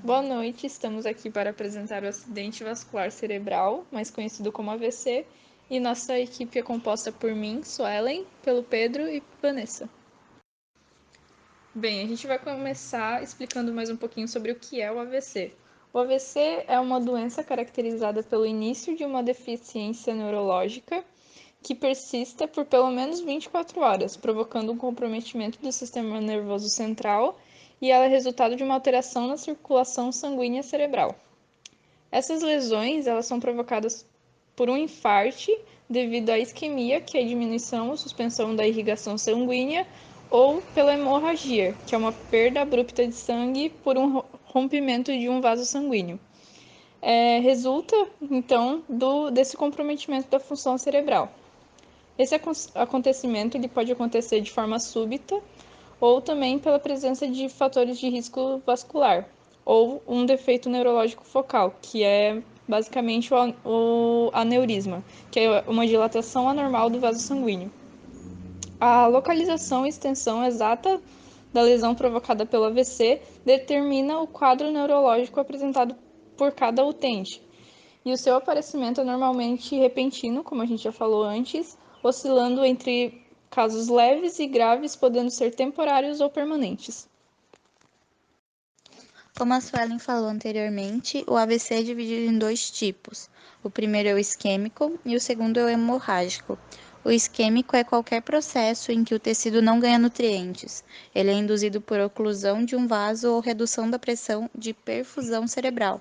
Boa noite, estamos aqui para apresentar o acidente vascular cerebral, mais conhecido como AVC, e nossa equipe é composta por mim, Suelen, pelo Pedro e Vanessa. Bem, a gente vai começar explicando mais um pouquinho sobre o que é o AVC. O AVC é uma doença caracterizada pelo início de uma deficiência neurológica que persista por pelo menos 24 horas, provocando um comprometimento do sistema nervoso central, e ela é resultado de uma alteração na circulação sanguínea cerebral. Essas lesões elas são provocadas por um infarte devido à isquemia, que é a diminuição ou suspensão da irrigação sanguínea, ou pela hemorragia, que é uma perda abrupta de sangue por um rompimento de um vaso sanguíneo. Resulta, então, desse comprometimento da função cerebral. Esse acontecimento ele pode acontecer de forma súbita ou também pela presença de fatores de risco vascular ou um defeito neurológico focal, que é basicamente o aneurisma, que é uma dilatação anormal do vaso sanguíneo. A localização e extensão exata da lesão provocada pelo AVC determina o quadro neurológico apresentado por cada utente. E o seu aparecimento é normalmente repentino, como a gente já falou antes, oscilando entre casos leves e graves, podendo ser temporários ou permanentes. Como a Suelen falou anteriormente, o AVC é dividido em dois tipos. O primeiro é o isquêmico e o segundo é o hemorrágico. O isquêmico é qualquer processo em que o tecido não ganha nutrientes. Ele é induzido por oclusão de um vaso ou redução da pressão de perfusão cerebral,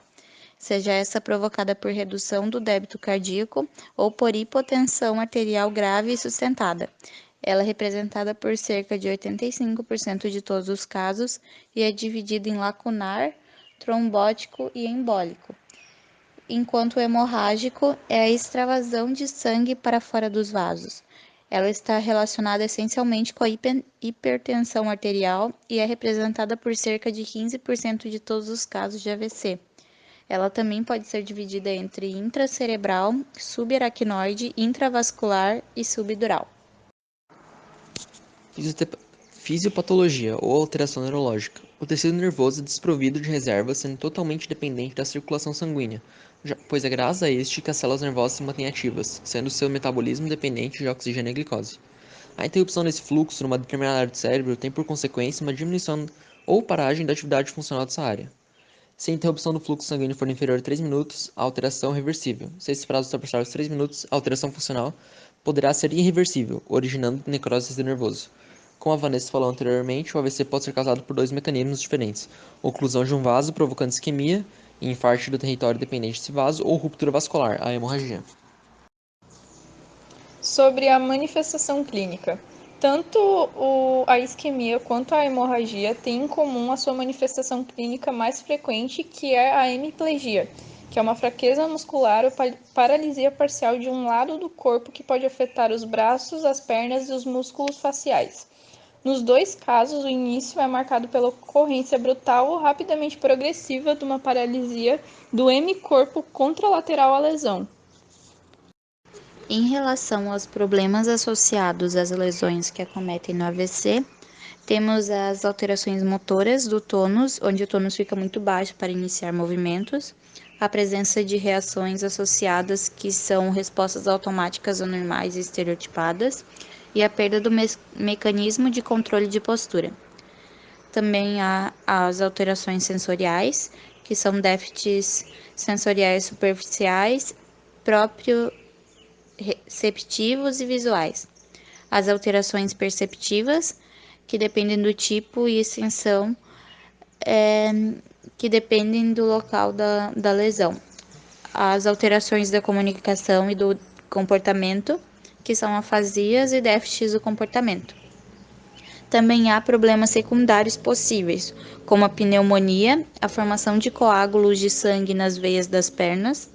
seja essa provocada por redução do débito cardíaco ou por hipotensão arterial grave e sustentada. Ela é representada por cerca de 85% de todos os casos e é dividida em lacunar, trombótico e embólico, enquanto o hemorrágico é a extravasão de sangue para fora dos vasos. Ela está relacionada essencialmente com a hipertensão arterial e é representada por cerca de 15% de todos os casos de AVC. Ela também pode ser dividida entre intracerebral, subaracnoide, intravascular e subdural. Fisiopatologia ou alteração neurológica. O tecido nervoso é desprovido de reservas, sendo totalmente dependente da circulação sanguínea, pois é graças a este que as células nervosas se mantêm ativas, sendo seu metabolismo dependente de oxigênio e glicose. A interrupção desse fluxo numa determinada área do cérebro tem por consequência uma diminuição ou paragem da atividade funcional dessa área. Se a interrupção do fluxo sanguíneo for inferior a 3 minutos, a alteração é reversível. Se esse prazo ultrapassar os 3 minutos, a alteração funcional poderá ser irreversível, originando necrose do tecido nervoso. Como a Vanessa falou anteriormente, o AVC pode ser causado por dois mecanismos diferentes: oclusão de um vaso provocando isquemia e infarto do território dependente desse vaso, ou ruptura vascular, a hemorragia. Sobre a manifestação clínica. Tanto a isquemia quanto a hemorragia têm em comum a sua manifestação clínica mais frequente, que é a hemiplegia, que é uma fraqueza muscular ou paralisia parcial de um lado do corpo que pode afetar os braços, as pernas e os músculos faciais. Nos dois casos, o início é marcado pela ocorrência brutal ou rapidamente progressiva de uma paralisia do hemicorpo contralateral à lesão. Em relação aos problemas associados às lesões que acometem no AVC, temos as alterações motoras do tônus, onde o tônus fica muito baixo para iniciar movimentos, a presença de reações associadas que são respostas automáticas anormais e estereotipadas, e a perda do mecanismo de controle de postura. Também há as alterações sensoriais, que são déficits sensoriais superficiais, proprioceptivos e visuais. As alterações perceptivas, que dependem do tipo e extensão, que dependem do local da lesão. As alterações da comunicação e do comportamento, que são afasias e déficits do comportamento. Também há problemas secundários possíveis, como a pneumonia, a formação de coágulos de sangue nas veias das pernas,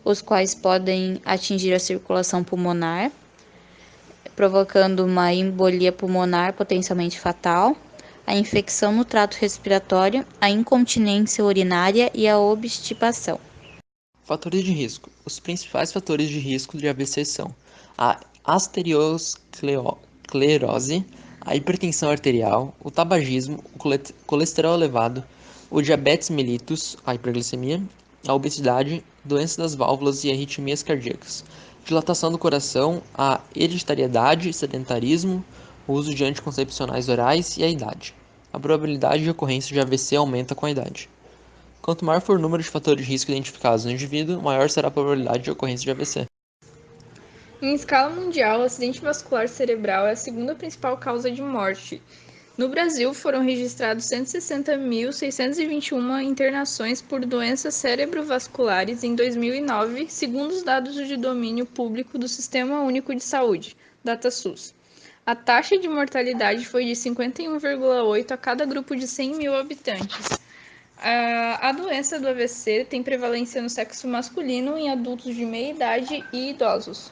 os quais podem atingir a circulação pulmonar, provocando uma embolia pulmonar potencialmente fatal, a infecção no trato respiratório, a incontinência urinária e a obstipação. Fatores de risco. Os principais fatores de risco de AVC são a arteriosclerose, a hipertensão arterial, o tabagismo, o colesterol elevado, o diabetes mellitus, a hiperglicemia, a obesidade, doença das válvulas e arritmias cardíacas, dilatação do coração, a hereditariedade, sedentarismo, o uso de anticoncepcionais orais e a idade. A probabilidade de ocorrência de AVC aumenta com a idade. Quanto maior for o número de fatores de risco identificados no indivíduo, maior será a probabilidade de ocorrência de AVC. Em escala mundial, o acidente vascular cerebral é a segunda principal causa de morte. No Brasil, foram registrados 160.621 internações por doenças cerebrovasculares em 2009, segundo os dados de domínio público do Sistema Único de Saúde, DataSUS. A taxa de mortalidade foi de 51,8 a cada grupo de 100 mil habitantes. A doença do AVC tem prevalência no sexo masculino, em adultos de meia idade e idosos.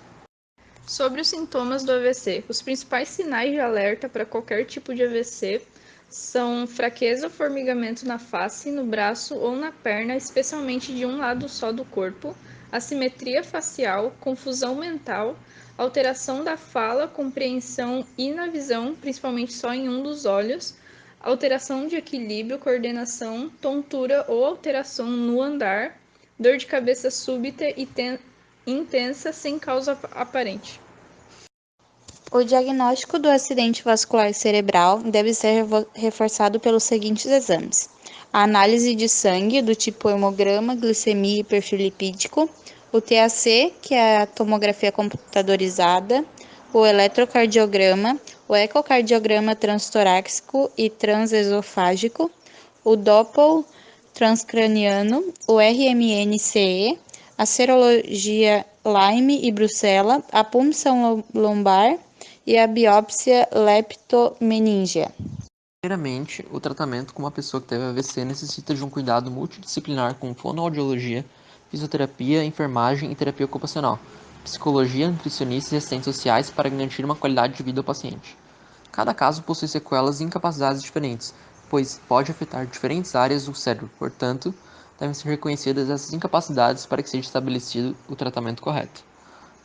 Sobre os sintomas do AVC, os principais sinais de alerta para qualquer tipo de AVC são fraqueza ou formigamento na face, no braço ou na perna, especialmente de um lado só do corpo, assimetria facial, confusão mental, alteração da fala, compreensão e na visão, principalmente só em um dos olhos, alteração de equilíbrio, coordenação, tontura ou alteração no andar, dor de cabeça súbita e intensa sem causa aparente. O diagnóstico do acidente vascular cerebral deve ser reforçado pelos seguintes exames: a análise de sangue do tipo hemograma, glicemia e perfil lipídico, o TAC, que é a tomografia computadorizada, o eletrocardiograma, o ecocardiograma transtorácico e transesofágico, o Doppler transcraniano, o RMN-CE, a serologia Lyme e Brucella, a punção lombar e a biópsia leptomeníngea. Primeiramente, o tratamento com uma pessoa que teve AVC necessita de um cuidado multidisciplinar com fonoaudiologia, fisioterapia, enfermagem e terapia ocupacional, psicologia, nutricionistas e assistentes sociais para garantir uma qualidade de vida ao paciente. Cada caso possui sequelas e incapacidades diferentes, pois pode afetar diferentes áreas do cérebro, portanto, devem ser reconhecidas essas incapacidades para que seja estabelecido o tratamento correto.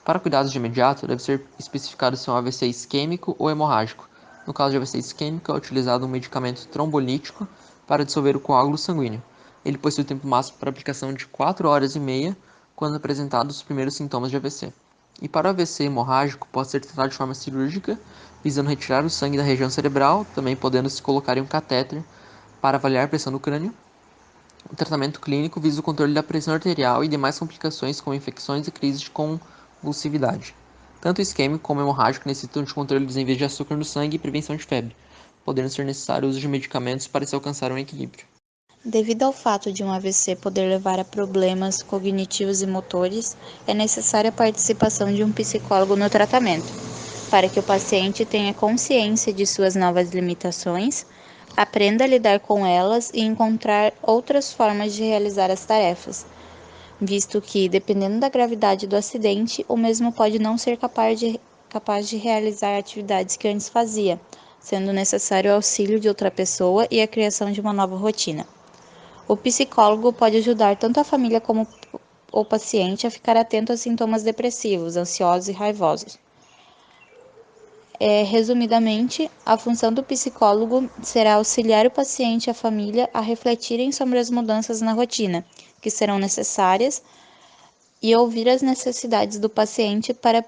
Para cuidados de imediato, deve ser especificado se é um AVC isquêmico ou hemorrágico. No caso de AVC isquêmico, é utilizado um medicamento trombolítico para dissolver o coágulo sanguíneo. Ele possui o tempo máximo para aplicação de 4 horas e meia quando apresentados os primeiros sintomas de AVC. E para o AVC hemorrágico, pode ser tratado de forma cirúrgica, visando retirar o sangue da região cerebral, também podendo-se colocar em um catéter para avaliar a pressão do crânio. O tratamento clínico visa o controle da pressão arterial e demais complicações como infecções e crises de convulsividade. Tanto o isquêmico como o hemorrágico necessitam de controle dos níveis de açúcar no sangue e prevenção de febre, podendo ser necessário o uso de medicamentos para se alcançar um equilíbrio. Devido ao fato de um AVC poder levar a problemas cognitivos e motores, é necessária a participação de um psicólogo no tratamento, para que o paciente tenha consciência de suas novas limitações, aprenda a lidar com elas e encontrar outras formas de realizar as tarefas, visto que, dependendo da gravidade do acidente, o mesmo pode não ser capaz de realizar atividades que antes fazia, sendo necessário o auxílio de outra pessoa e a criação de uma nova rotina. O psicólogo pode ajudar tanto a família como o paciente a ficar atento a sintomas depressivos, ansiosos e raivosos. Resumidamente, a função do psicólogo será auxiliar o paciente e a família a refletirem sobre as mudanças na rotina, que serão necessárias, e ouvir as necessidades do paciente para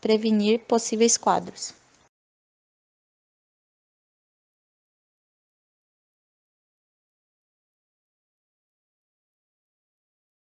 prevenir possíveis quadros.